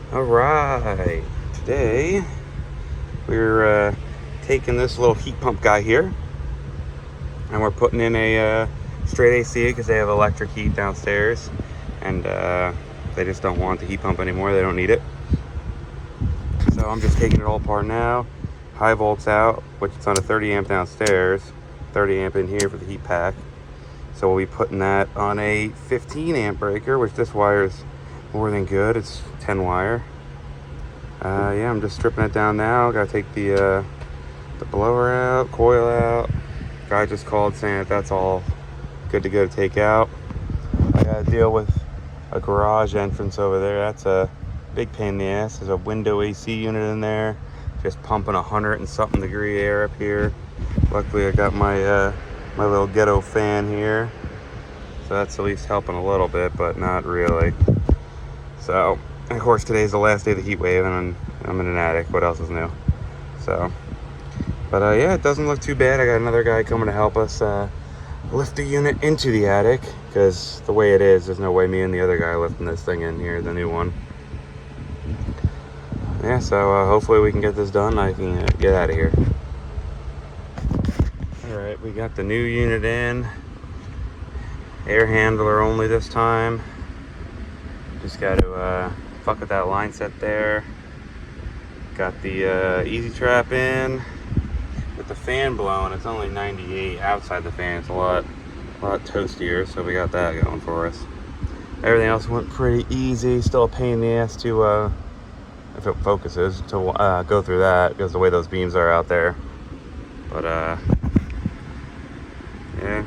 All right, today we're taking this little heat pump guy here and we're putting in a straight AC because they have electric heat downstairs and they just don't want the heat pump anymore. They don't need it. So I'm just taking it all apart now. High volts out, which it's on a 30 amp downstairs, 30 amp in here for the heat pack. So we'll be putting that on a 15 amp breaker, which this wire is more than good. It's 10 wire. Yeah, I'm just stripping it down now. Gotta take the blower out, coil out. Guy just called saying that's all good to go to take out. I gotta deal with a garage entrance over there. That's a big pain in the ass. There's a window AC unit in there, just pumping 100 and something degree air up here. Luckily I got my my little ghetto fan here, so that's at least helping a little bit, but not really. So, and of course today's the last day of the heat wave and I'm in an attic. What else is new? So, but yeah, it doesn't look too bad. I got another guy coming to help us lift the unit into the attic, because the way it is, there's no way me and the other guy lifting this thing in here, the new one. Yeah, so hopefully we can get this done. I can get out of here. Alright, we got the new unit in. Air handler only this time. Just got to fuck with that line set there. Got the easy trap in. With the fan blowing, it's only 98. Outside the fan, it's a lot toastier, so we got that going for us. Everything else went pretty easy. Still a pain in the ass to, if it focuses, to go through that, because the way those beams are out there. But yeah,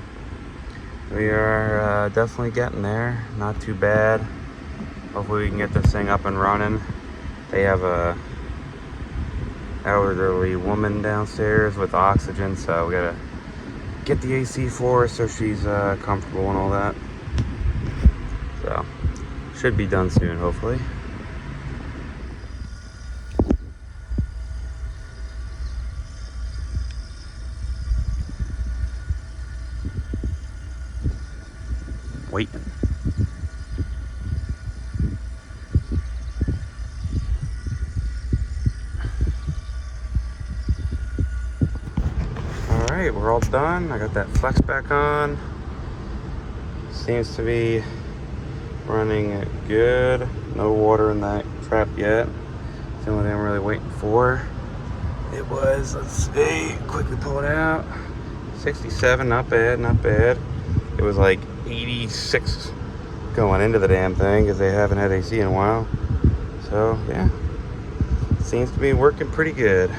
we are definitely getting there. Not too bad. Hopefully we can get this thing up and running. They have a elderly woman downstairs with oxygen, so we gotta get the AC for her so she's comfortable and all that. So should be done soon, hopefully. Waiting. Alright, we're all done. I got that flex back on. Seems to be running good. No water in that trap yet. It's the only thing I'm really waiting for. It was, let's see, quickly pull it out. 67, not bad, not bad. It was like 86 going into the damn thing because they haven't had AC in a while. So yeah, seems to be working pretty good.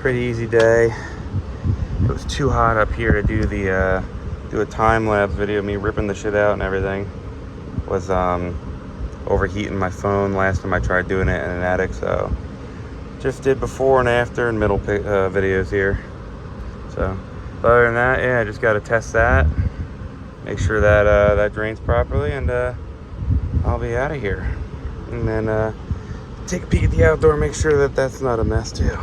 Pretty easy day. It was too hot up here to do the do a time lapse video of me ripping the shit out and everything. Was overheating my phone last time I tried doing it in an attic, so just did before and after and middle videos here. So other than that, yeah, I just got to test that, make sure that that drains properly, and I'll be out of here. And then take a peek at the outdoor, make sure that that's not a mess too.